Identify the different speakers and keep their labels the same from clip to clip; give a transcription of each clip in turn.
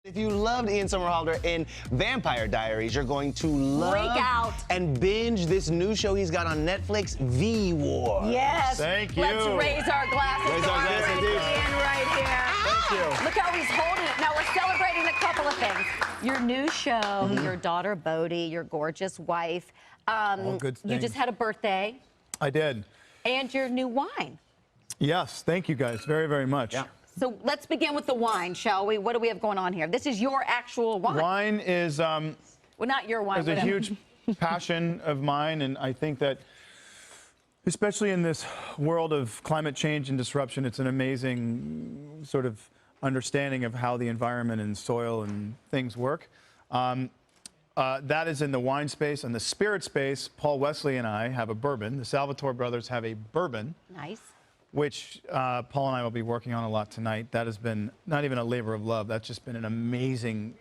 Speaker 1: If you loved Ian Somerhalder in Vampire Diaries, you're going to love
Speaker 2: Freak out.
Speaker 1: and binge this new show he's got on Netflix, V-Wars.
Speaker 2: Yes.
Speaker 3: Thank you.
Speaker 2: Let's raise our glasses.
Speaker 1: Raise our glasses,
Speaker 2: to
Speaker 1: dude.
Speaker 2: Ian right here.
Speaker 3: Thank you.
Speaker 2: Look how he's holding it. Now we're celebrating a couple of things. Your new show, your daughter Bodhi, your gorgeous wife.
Speaker 3: All good
Speaker 2: You
Speaker 3: things.
Speaker 2: just had a birthday.
Speaker 3: I did.
Speaker 2: And your new wine.
Speaker 3: Yes, thank you guys very, very much.
Speaker 1: Yeah.
Speaker 2: So let's begin with the wine, shall we? What do we have going on here? This is your actual wine.
Speaker 3: Wine is
Speaker 2: Well, not your wine.
Speaker 3: is a
Speaker 2: but,
Speaker 3: huge passion of mine, and I think that, especially in this world of climate change and disruption, it's an amazing sort of understanding of how the environment and soil and things work. That is in the wine space. And the spirit space, Paul Wesley and I have a bourbon. The Salvatore brothers have a bourbon,
Speaker 2: Nice.
Speaker 3: which Paul and I will be working on a lot tonight. That has been not even a labor of love. That's just been an amazing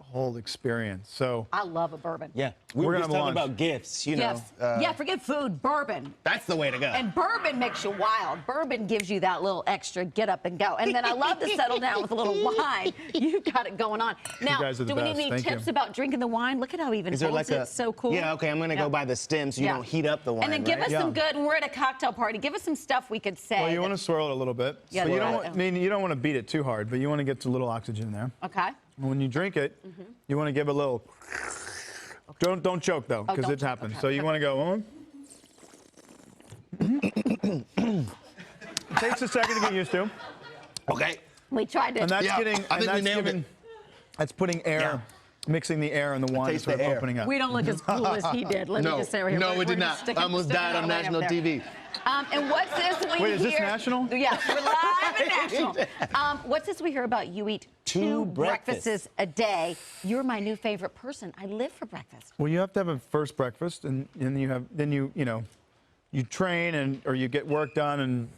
Speaker 3: whole experience. So
Speaker 2: I love a bourbon.
Speaker 1: Yeah. We
Speaker 3: We're
Speaker 1: were
Speaker 3: gonna
Speaker 1: just
Speaker 3: have
Speaker 1: talking
Speaker 3: lunch.
Speaker 1: about gifts, you know.
Speaker 2: Yes. Yeah, forget food, bourbon.
Speaker 1: That's the way to go.
Speaker 2: And bourbon makes you wild. Bourbon gives you that little extra get up and go. And then I love to settle down with a little wine. You've got it going on. Now,
Speaker 3: guys are the
Speaker 2: do we need
Speaker 3: best.
Speaker 2: any
Speaker 3: Thank
Speaker 2: tips
Speaker 3: you.
Speaker 2: about drinking the wine? Look at how he even
Speaker 1: Is there
Speaker 2: holds
Speaker 1: like
Speaker 2: it.
Speaker 1: a
Speaker 2: So cool.
Speaker 1: Yeah, okay, I'm going to go by the stem so you
Speaker 2: Yeah.
Speaker 1: don't heat up the wine,
Speaker 2: And then give
Speaker 1: right?
Speaker 2: us some good, and we're at a cocktail party, give us some stuff we could say.
Speaker 3: well, you want to swirl it a little bit.
Speaker 2: Yeah,
Speaker 3: but you
Speaker 2: swirl
Speaker 3: don't
Speaker 2: it.
Speaker 3: want, I mean, you don't want to beat it too hard, but you want to get a little oxygen there.
Speaker 2: Okay.
Speaker 3: And when you drink it, you want to give a little. Don't choke though, because
Speaker 2: don't
Speaker 3: it
Speaker 2: choke,
Speaker 3: happens.
Speaker 2: okay.
Speaker 3: So you want to go. It takes a second to get used to,
Speaker 1: Okay.
Speaker 2: We tried to.
Speaker 3: and that's
Speaker 1: Yeah,
Speaker 3: getting.
Speaker 1: I
Speaker 3: and
Speaker 1: think we
Speaker 3: that's
Speaker 1: nailed
Speaker 3: giving.
Speaker 1: it.
Speaker 3: That's putting air,
Speaker 1: Yeah.
Speaker 3: mixing the air and the wine,
Speaker 1: taste
Speaker 3: sort
Speaker 1: the
Speaker 3: of
Speaker 1: air.
Speaker 3: opening up.
Speaker 2: We don't look as cool as he did. Let me just say right here.
Speaker 1: No,
Speaker 2: We're
Speaker 1: we did
Speaker 2: just
Speaker 1: not.
Speaker 2: sticking-
Speaker 1: I almost
Speaker 2: sticking
Speaker 1: died
Speaker 2: our
Speaker 1: on
Speaker 2: way up
Speaker 1: national
Speaker 2: there.
Speaker 1: TV.
Speaker 2: And what's this we
Speaker 3: Wait, is
Speaker 2: hear?
Speaker 3: this national?
Speaker 2: Yes, we're live and national. What's this we hear about? You eat two
Speaker 1: breakfasts.
Speaker 2: breakfasts a day. You're my new favorite person. I live for breakfast.
Speaker 3: Well, you have to have a first breakfast, and then you train or you get work done, and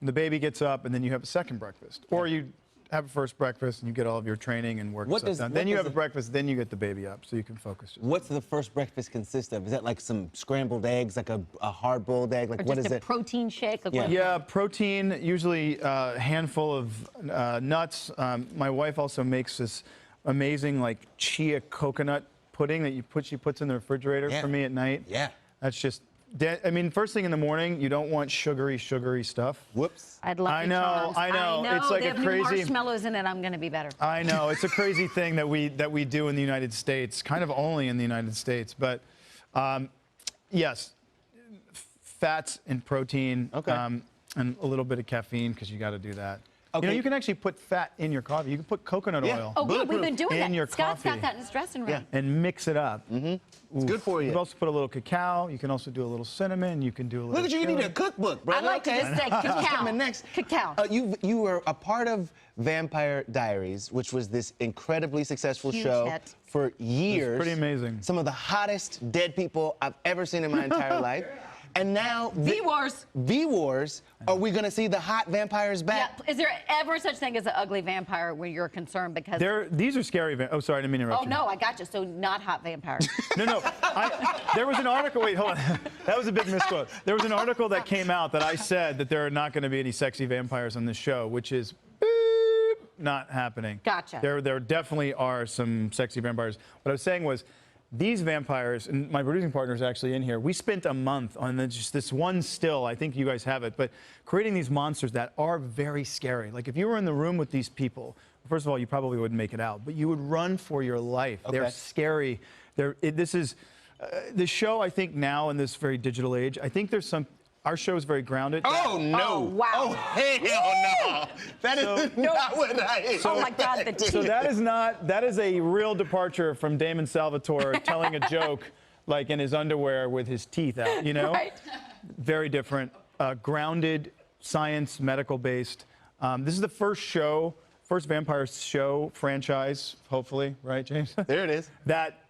Speaker 3: the baby gets up, and then you have a second breakfast, or you have a first breakfast and you get all of your training and work
Speaker 1: What
Speaker 3: stuff
Speaker 1: does-
Speaker 3: done.
Speaker 1: what
Speaker 3: Then you
Speaker 1: does
Speaker 3: have a
Speaker 1: it-
Speaker 3: breakfast, then you get the baby up, so you can focus.
Speaker 1: What's the first breakfast consist of? Is that like some scrambled eggs, like a hard-boiled egg? Like
Speaker 2: Or
Speaker 1: what
Speaker 2: just
Speaker 1: is
Speaker 2: a
Speaker 1: it?
Speaker 2: protein shake. Like
Speaker 1: Yeah.
Speaker 2: what-
Speaker 3: Yeah, protein, usually a handful of nuts. My wife also makes this amazing like chia coconut pudding that she puts in the refrigerator
Speaker 1: Yeah.
Speaker 3: for me at night.
Speaker 1: Yeah.
Speaker 3: That's just, I mean, first thing in the morning, you don't want sugary stuff.
Speaker 1: Whoops.
Speaker 2: I'd love
Speaker 3: I
Speaker 2: to,
Speaker 3: know,
Speaker 2: Charles.
Speaker 3: I know. It's like
Speaker 2: they
Speaker 3: a
Speaker 2: have new
Speaker 3: crazy-
Speaker 2: marshmallows in it. I'm going to be better.
Speaker 3: I know, it's a crazy thing that we do in the United States, kind of only in the United States, but yes, fats and protein,
Speaker 1: Okay.
Speaker 3: and a little bit of caffeine because you got to do that. You know,
Speaker 1: Okay.
Speaker 3: you can actually put fat in your coffee. You can put coconut
Speaker 1: Yeah.
Speaker 3: oil
Speaker 2: Oh, good. We've
Speaker 1: Bulletproof.
Speaker 2: been doing
Speaker 3: In
Speaker 2: that.
Speaker 3: your
Speaker 2: Scott's got
Speaker 3: coffee.
Speaker 2: that in his dressing room.
Speaker 1: Yeah.
Speaker 3: and mix it up.
Speaker 1: It's good for
Speaker 3: You
Speaker 1: you.
Speaker 3: can also put a little cacao. You can also do a little cinnamon. You can do a little.
Speaker 1: Look at you, you need a
Speaker 3: chili.
Speaker 1: cookbook, brother.
Speaker 2: I like to
Speaker 1: Okay.
Speaker 2: just say
Speaker 1: This is
Speaker 2: cacao.
Speaker 1: coming next.
Speaker 2: Cacao.
Speaker 1: You were a part of Vampire Diaries, which was this incredibly successful
Speaker 2: Huge
Speaker 1: show
Speaker 2: hit.
Speaker 1: for years.
Speaker 3: pretty amazing.
Speaker 1: Some of the hottest dead people I've ever seen in my entire life. And now
Speaker 2: V-Wars.
Speaker 1: V-Wars, are we going to see the hot vampires
Speaker 2: Yeah.
Speaker 1: back?
Speaker 2: Is there ever such thing as an ugly vampire where you're concerned because?
Speaker 3: These are scary. Oh, sorry, I didn't mean to interrupt
Speaker 2: Oh
Speaker 3: you.
Speaker 2: no, I got you. So not hot vampires.
Speaker 3: No. There was an article. Wait, hold on. That was a big misquote. There was an article that came out that I said that there are not going to be any sexy vampires on this show, which is beep, not happening.
Speaker 2: Gotcha.
Speaker 3: There definitely are some sexy vampires. What I was saying was, these vampires, and my producing partner is actually in here. We spent a month on just this one still. I think you guys have it, but creating these monsters that are very scary. Like if you were in the room with these people, first of all, you probably wouldn't make it out, but you would run for your life.
Speaker 1: Okay.
Speaker 3: They're scary. This is the show. I think now in this very digital age, I think there's some. Our show is very grounded.
Speaker 1: Oh, no.
Speaker 2: Oh, wow.
Speaker 1: Oh, hell no. That is not what I
Speaker 2: Oh my God, the
Speaker 3: So
Speaker 2: teeth.
Speaker 3: that is a real departure from Damon Salvatore telling a joke like in his underwear with his teeth out, you know?
Speaker 2: Right.
Speaker 3: Very different, grounded, science, medical based. This is the first vampire show franchise, hopefully, right, James?
Speaker 1: There it is.
Speaker 3: that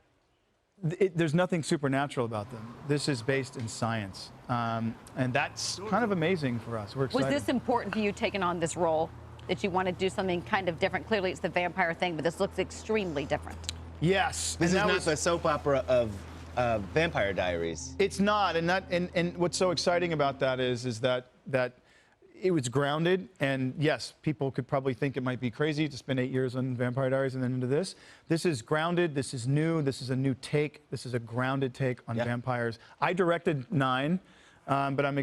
Speaker 3: there's nothing supernatural about them. This is based in science. And that's kind of amazing for us. We're
Speaker 2: Was
Speaker 3: excited.
Speaker 2: this important for you taking on this role? That you want to do something kind of different? Clearly, it's the vampire thing, but this looks extremely different.
Speaker 3: Yes.
Speaker 1: This is
Speaker 3: and that
Speaker 1: not
Speaker 3: was-
Speaker 1: the soap opera of Vampire Diaries.
Speaker 3: It's not, and what's so exciting about that is that it was grounded, and yes, people could probably think it might be crazy to spend 8 years on Vampire Diaries and then into this. This is grounded, this is new, this is a new take, this is a grounded take on vampires. I directed 9, but I'm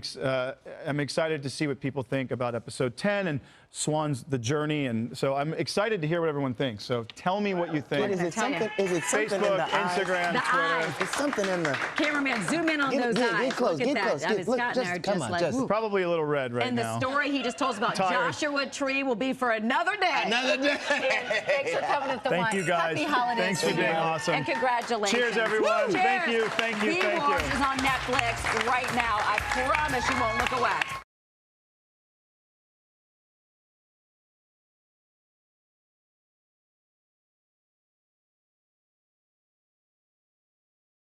Speaker 3: excited to see what people think about episode 10 and Swan's The Journey, and so I'm excited to hear what everyone thinks. So tell me what you think.
Speaker 1: Is it something? Is it something in
Speaker 3: Facebook,
Speaker 1: the eyes?
Speaker 3: Instagram,
Speaker 2: The
Speaker 3: Twitter.
Speaker 2: eyes.
Speaker 1: It's something in the.
Speaker 2: Cameraman, zoom in on those eyes.
Speaker 1: Get close.
Speaker 2: Look at
Speaker 1: Get
Speaker 2: that.
Speaker 1: close.
Speaker 2: I mean,
Speaker 1: Look,
Speaker 2: Scott
Speaker 1: just
Speaker 2: and I are
Speaker 1: come
Speaker 2: just
Speaker 1: on,
Speaker 2: like,
Speaker 1: just
Speaker 2: woo.
Speaker 3: Probably a little red right
Speaker 2: And
Speaker 3: now.
Speaker 2: the story he just told us about
Speaker 3: Tired.
Speaker 2: Joshua Tree will be for another day.
Speaker 1: Another day.
Speaker 2: Thanks for coming to the
Speaker 3: Thank you, guys.
Speaker 2: Happy holidays.
Speaker 3: Thanks for
Speaker 2: to
Speaker 3: being
Speaker 2: you.
Speaker 3: awesome.
Speaker 2: And congratulations.
Speaker 3: Cheers, everyone.
Speaker 2: Cheers.
Speaker 3: Thank you, thank you, thank you.
Speaker 2: V-Wars is on Netflix right now. I promise you won't look away.